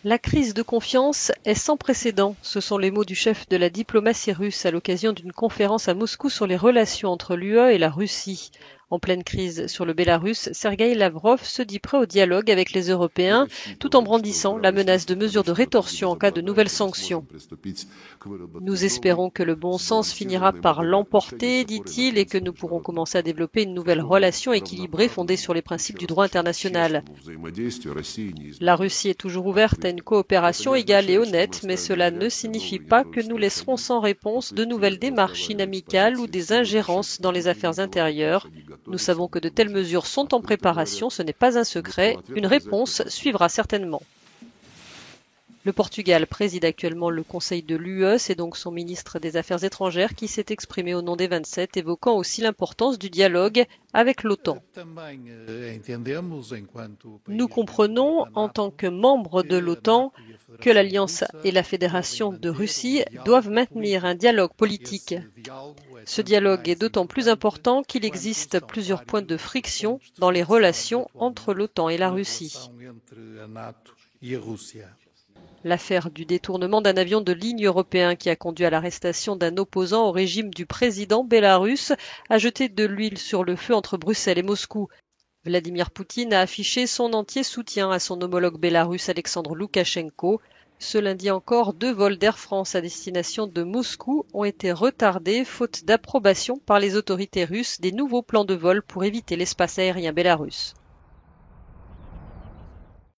La crise de confiance est sans précédent. Ce sont les mots du chef de la diplomatie russe à l'occasion d'une conférence à Moscou sur les relations entre l'UE et la Russie. En pleine crise sur le Bélarus, Sergueï Lavrov se dit prêt au dialogue avec les Européens, tout en brandissant la menace de mesures de rétorsion en cas de nouvelles sanctions. Nous espérons que le bon sens finira par l'emporter, dit-il, et que nous pourrons commencer à développer une nouvelle relation équilibrée fondée sur les principes du droit international. La Russie est toujours ouverte à une coopération égale et honnête, mais cela ne signifie pas que nous laisserons sans réponse de nouvelles démarches inamicales ou des ingérences dans les affaires intérieures. Nous savons que de telles mesures sont en préparation, ce n'est pas un secret. Une réponse suivra certainement. Le Portugal préside actuellement le Conseil de l'UE, c'est donc son ministre des Affaires étrangères qui s'est exprimé au nom des 27, évoquant aussi l'importance du dialogue avec l'OTAN. Nous comprenons, en tant que membres de l'OTAN, que l'Alliance et la Fédération de Russie doivent maintenir un dialogue politique. Ce dialogue est d'autant plus important qu'il existe plusieurs points de friction dans les relations entre l'OTAN et la Russie. L'affaire du détournement d'un avion de ligne européen qui a conduit à l'arrestation d'un opposant au régime du président bélarusse a jeté de l'huile sur le feu entre Bruxelles et Moscou. Vladimir Poutine a affiché son entier soutien à son homologue bélarusse Alexandre Loukachenko. Ce lundi encore, 2 vols d'Air France à destination de Moscou ont été retardés faute d'approbation par les autorités russes des nouveaux plans de vol pour éviter l'espace aérien bélarusse.